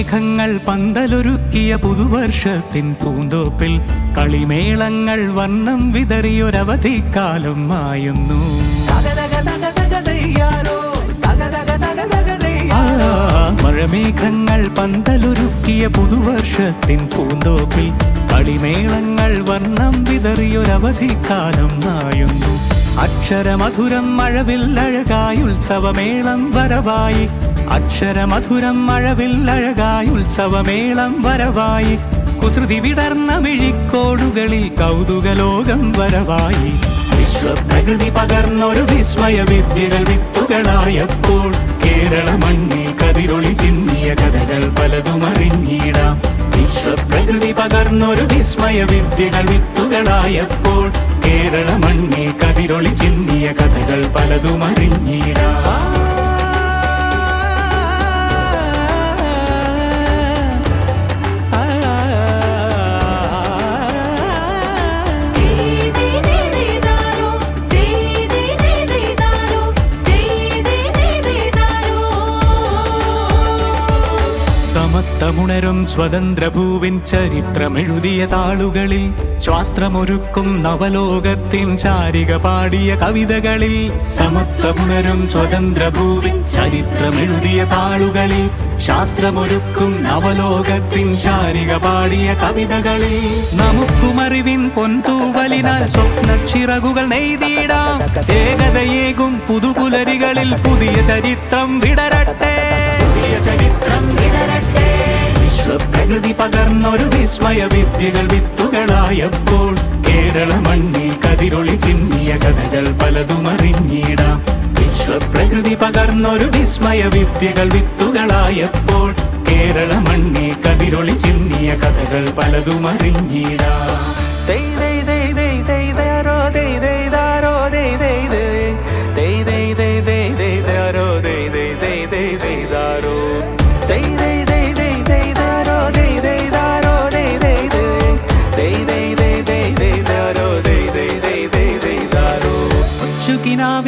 മഴമേഘങ്ങൾ പന്തലൊരുക്കിയ പുതുവർഷത്തിൻ പൂന്തോപ്പിൽ കളിമേളങ്ങൾ വർണ്ണം വിതറിയൊരവധിക്കാലം മായുന്നു. മഴമേഘങ്ങൾ പന്തലൊരുക്കിയ പുതുവർഷത്തിൻ പൂന്തോപ്പിൽ കളിമേളങ്ങൾ വർണ്ണം വിതറിയൊരവധിക്കാലം മായുന്നു. അക്ഷരമധുരം മഴവില്ലഴകായി ഉത്സവമേളം വരവായി. അക്ഷരമധുരം മഴവില്ലഴകായി ഉത്സവമേളം വരവായി. കുസൃതി വിടർന്ന മിഴിക്കോടുകളിൽ കൗതുകലോകം വരവായി. വിശ്വപ്രകൃതി പകർന്നൊരു വിസ്മയ വിദ്യകൾ വിത്തുകളായപ്പോൾ കേരള മണ്ണിൽ കതിരൊളി ചിന്നിയ കഥകൾ പലതും അറിഞ്ഞിടാം. വിശ്വപ്രകൃതി പകർന്നൊരു വിസ്മയ വിദ്യകൾ വിത്തുകളായപ്പോൾ കേരള മണ്ണിൽ കതിരൊളി ചിന്നിയ കഥകൾ പലതും അറിഞ്ഞിടാം. സമത്തമുണരും സ്വതന്ത്രഭൂവിൻ ചരിത്രമെഴുതിയ താളുകളിൽ ശാസ്ത്രമൊരുക്കും നവലോകത്തിൻ ചാരിക പാടിയ കവിതകളിൽ. സമത്വമുണരും സ്വതന്ത്രഭൂവിൻ ചരിത്രമെഴുതിയ താളുകളിൽ ശാസ്ത്രമൊരുക്കും നവലോകത്തിൻ ചാരിക പാടിയ കവിതകളിൽ. നമുക്കുമറിവിൻ പൊൻതൂവലിനാൽ സ്വപ്നച്ചിറകുകൾ നെയ്തിടാം. ഏകതയേകും പുതുപുലരികളിൽ പുതിയ ചരിത്രം വിടരട്ടെ. വിശ്വപ്രകൃതി പകർന്നൊരു വിസ്മയ വിദ്യകൾ വിത്തുകളായപ്പോൾ കേരള മണ്ണിൽ കതിരൊളി ചിന്നിയ കഥകൾ പലതും അറിഞ്ഞിടാം. വിശ്വപ്രകൃതി പകർന്നൊരു വിസ്മയ വിദ്യകൾ വിത്തുകളായപ്പോൾ കേരള മണ്ണിൽ കതിരൊളി ചിന്നിയ കഥകൾ പലതും അറിഞ്ഞിടാം.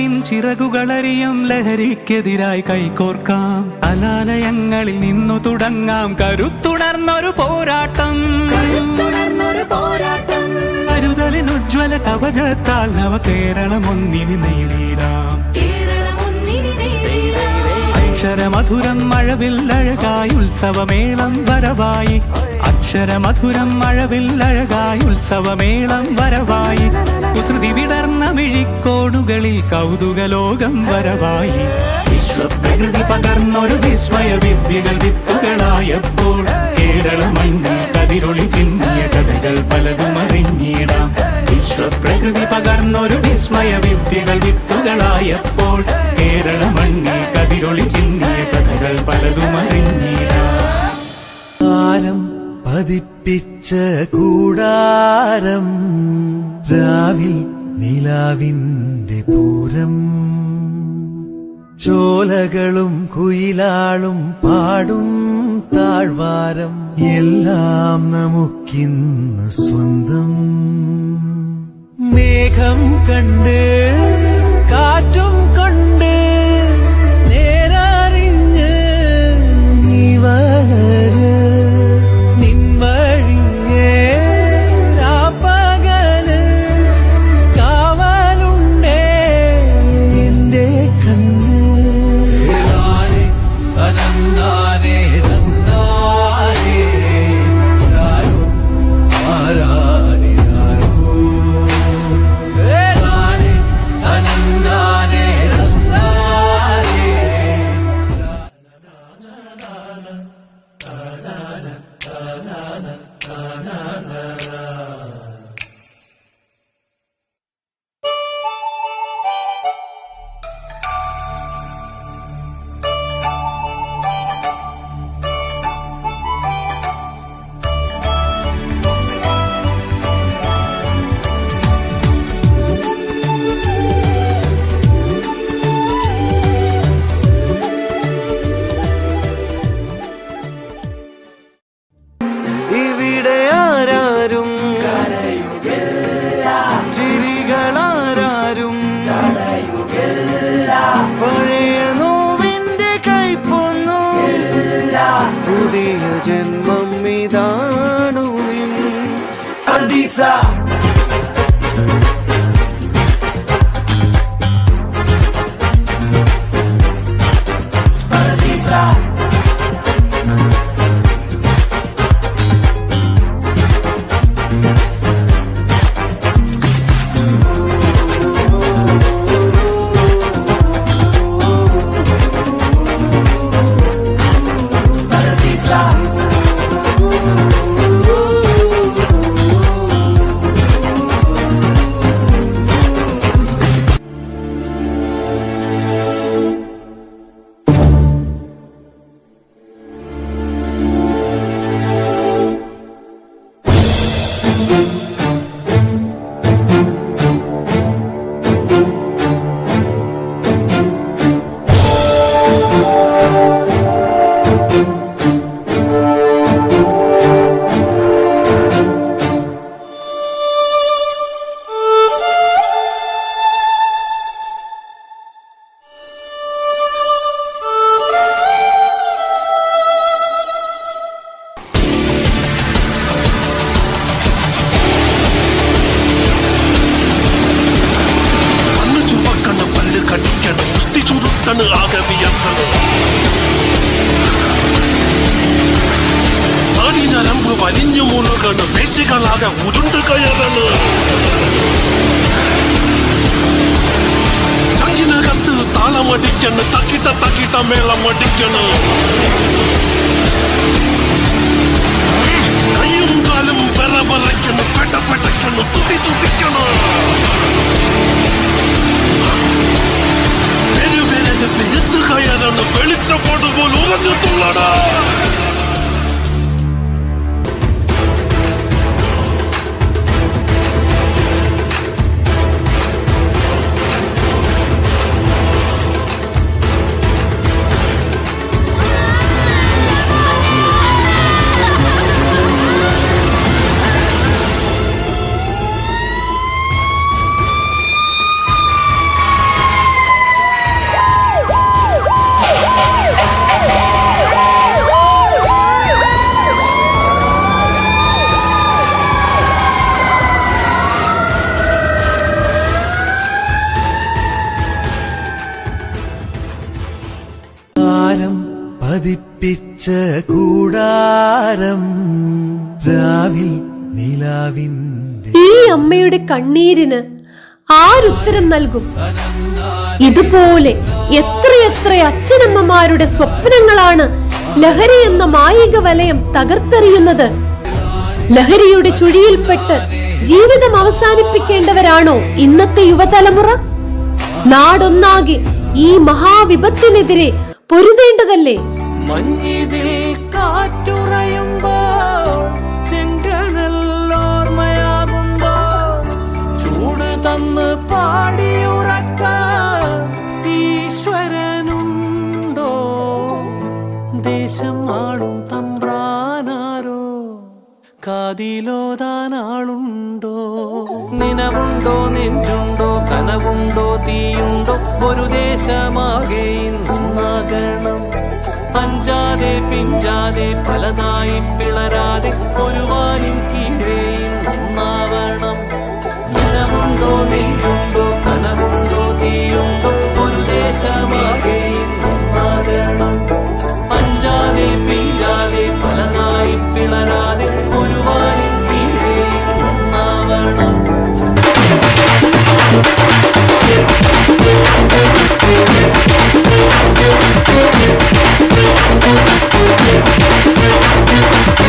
ിൻ ചിറകുകളറിയും ലഹരിക്കെതിരായി കൈകോർക്കാം. അലാലയങ്ങളിൽ നിന്നു തുടങ്ങാം കരുത്തുണർന്നൊരു പോരാട്ടം. കരുതലിനുജ്വല കവചത്താൽ നവ കേരളം ഒന്നിനി നേടിയിടാം. അക്ഷരമധുരം മഴവില്ലഴകായി ഉത്സവമേളം വരവായി. അക്ഷരമധുരം മഴവില്ലഴകായി ഉത്സവമേളം വരവായി. കുസൃതി വിടർന്ന മിഴിക്കോടുകളിൽ കൗതുകലോകം വരവായി. വിശ്വപ്രകൃതി പകർന്നൊരു വിസ്മയ വിദ്യകൾ വിത്തുകളായപ്പോൾ കേരള മണ്ണിൽ കതിരൊളി ചിന്നിയ കഥകൾ പലതും അറിഞ്ഞിടാം. വിശ്വപ്രകൃതി പകർന്നൊരു വിസ്മയ വിദ്യകൾ വിത്തുകളായപ്പോൾ കേരള മണ്ണിൽ കതിരൊളി ചിന്നിയ കഥകൾ പലതും അറിഞ്ഞിടാം. പതിപ്പിച്ച കൂടാരം രാവിൽ നിലാവിന്റെ പൂരം. ചോലകളും കുയിലാളും പാടും താഴ്വാരം എല്ലാം നമുക്കിന്ന് സ്വന്തം. മേഘം കണ്ട് കാറ്റും കൊണ്ട് നേരറിഞ്ഞ് നീ വളര്. വലിഞ്ഞു മുഴുകണ്, പേശികളാകെ ഉരുണ്ടു കയറണ്. ചങ്കിനകത്ത് താളമടിക്കണ്, തക്കിട്ട മേളമടിക്കണ്. കൈയും കാലും വിറവിറയ്ക്കണ്, പെട്ടപ്പെട്ടയ്ക്കണ്, തുട്ടിക്കണ്. പെരുത്ത് കയറണ്, വെളിച്ചപ്പാട് പോലെ ഉറഞ്ഞു തുള്ളട. പതിപ്പിച്ച കൂടാരം രാവിൽ നിലാവിന്റെ. ഈ അമ്മയുടെ കണ്ണീരിന് ആരുത്തരം നൽകും? ഇതുപോലെ എത്രയെത്ര അച്ഛനമ്മമാരുടെ സ്വപ്നങ്ങളാണ് ലഹരി എന്ന മായിക വലയം തകർത്തെറിയുന്നത്. ലഹരിയുടെ ചുഴിയിൽപ്പെട്ട് ജീവിതം അവസാനിപ്പിക്കേണ്ടവരാണോ ഇന്നത്തെ യുവതലമുറ? നാടൊന്നാകെ ഈ മഹാവിപത്തിനെതിരെ പൊരുതേണ്ടതല്ലേ? മഞ്ഞിതിൽ കാറ്റുറയുമ്പോൾ ചെങ്കനല്ലോർമ്മയാകുമ്പോൾ ചൂട് തന്ന് പാടിയുറക്കാൻ ഈശ്വരനുണ്ടോ? ദേശം ആളും തമ്പ്രാനാരോ കാതിലോതാനാളുണ്ടോ? നിനവുണ്ടോ, നെഞ്ചുണ്ടോ, കനവുണ്ടോ, തീയുണ്ടോ? ഒരു ദേശമാകെ ഇന്നാകണം. അഞ്ചാതെ പിഞ്ചാതെ പലതായി പിളരാതെ ഒരു വായും കീഴേയും ഒന്നാവണം. നിനവുണ്ടോ, നെഞ്ചുണ്ടോ, കനവുണ്ടോ, തീയുണ്ടോ? ഒരു ദേശമാകെ ഇന്നാകണം. അഞ്ചാതെ പിഞ്ചാതെ പലതായി പിളരാതെ ഒരു വായും കീഴേയും ഒന്നാവണം.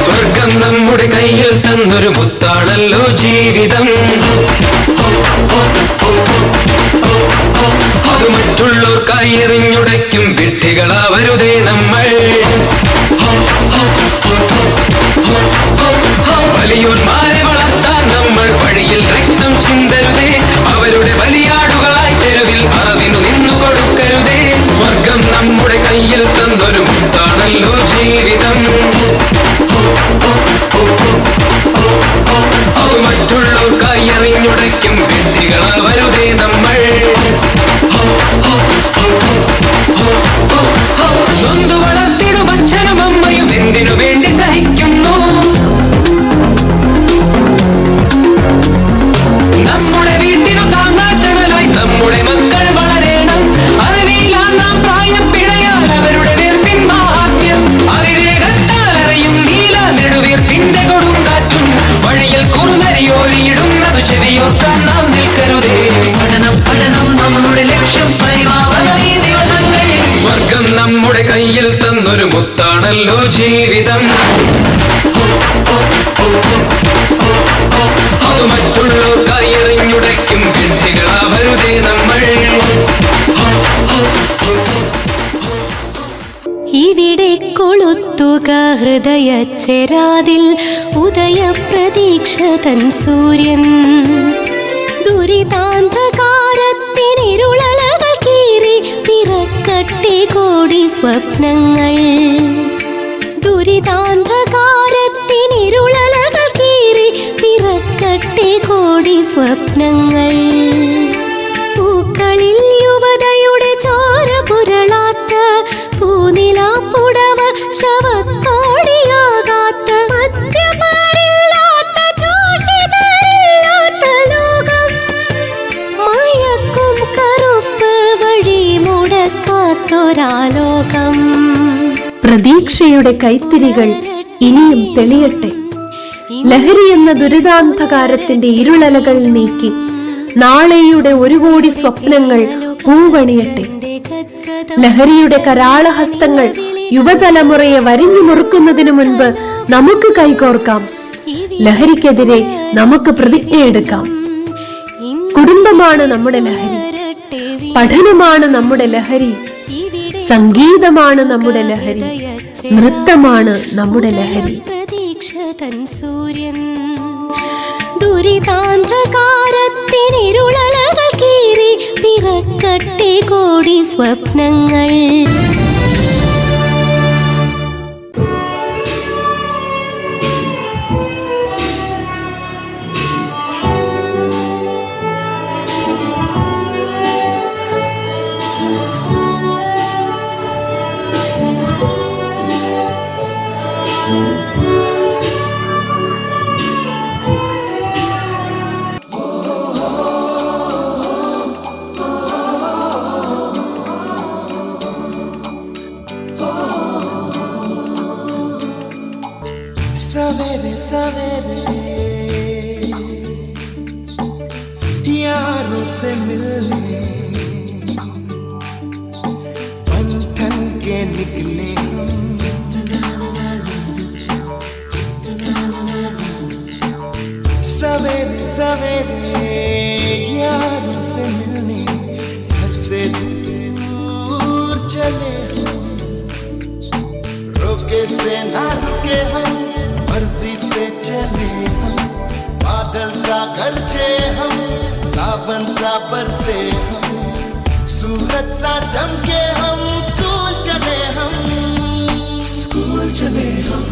സ്വർഗം നമ്മുടെ കയ്യിൽ തന്നൊരു മുത്താണല്ലോ ജീവിതം. അത് മറ്റുള്ളവർക്കായി എറിഞ്ഞുടയ്ക്കും വിഡ്ഢികളാവരുതേ നമ്മൾ. വലിയോന്മാരെ വളർത്താൻ നമ്മൾ വഴിയിൽ രക്തം ചിന്തരുതേ. അവരുടെ ബലിയാടുകളായി തെരുവിൽ അറവിനു നിന്നു കൊടുക്കരുതേ. സ്വർഗം നമ്മുടെ കയ്യിൽ തന്നൊരു മുത്താണല്ലോ ജീവിതം. അത് മറ്റുള്ളവർക്കായി എറിഞ്ഞുടയ്ക്കും വിഡ്ഢികളാവരുതേ നമ്മൾ. ഹൃദയച്ചെരാതിൽ ഉദയപ്രതീക്ഷ തൻ സൂര്യൻ. ദുരിതാന്ധകാരത്തിനിരുളലകൾ കീറി പിറക്കട്ടെ കോടി സ്വപ്നങ്ങൾ. ദുരിതാന്ധകാരത്തിനിരുളലകൾ കീറി പിറക്കട്ടെ കോടി സ്വപ്നങ്ങൾ. പൂക്കളിൽ യുവതയുടെ ചോര പുരളാത്ത പൂനിലാപ്പുടവ ശവത്തോടിയാകാത്ത മദ്യപാരില്ലാത്ത ചൂഷിതരില്ലാത്ത ലോകം. മയക്കും കറുപ്പ് വഴി മുടക്കാത്തൊരാലോകം. പ്രതീക്ഷയുടെ കൈത്തിരികൾ ഇനിയും തെളിയട്ടെ. ലഹരി എന്ന ദുരിതാന്ധകാരത്തിന്റെ ഇരുളലകൾ നീക്കി നാളെയുടെ 1 കോടി സ്വപ്നങ്ങൾ പൂവണിയട്ടെ. ലഹരിയുടെ കരാളഹസ്തങ്ങൾ യുവതലമുറയെ വരിഞ്ഞു മുറുക്കുന്നതിനു മുൻപ് നമുക്ക് കൈകോർക്കാം. ലഹരിക്കെതിരെ നമുക്ക് പ്രതിജ്ഞയെടുക്കാം. കുടുംബമാണ് നമ്മുടെ ലഹരി, പഠനമാണ് നമ്മുടെ ലഹരി, സംഗീതമാണ് നമ്മുടെ ലഹരി, നൃത്തമാണ് നമ്മുടെ ലഹരി. പ്രതീക്ഷ തൻ സൂര്യൻ. ദുരിതാന്ധകാരത്തിനിരുളലകൾ കീറി പിറക്കട്ടെ കോടി സ്വപ്നങ്ങൾ. सवेरे सवेरे यारों से मिलने बन ठन के निकले हम. सवेरे सवेरे यारों से मिलने घर से दूर चले हम. रुके से ना रुके हम, मर्जी से चले हम. बादल सा गरजे हम, सावन सा बरसे हम, सूरज सा चमके हम. स्कूल चले हम, स्कूल चले हम.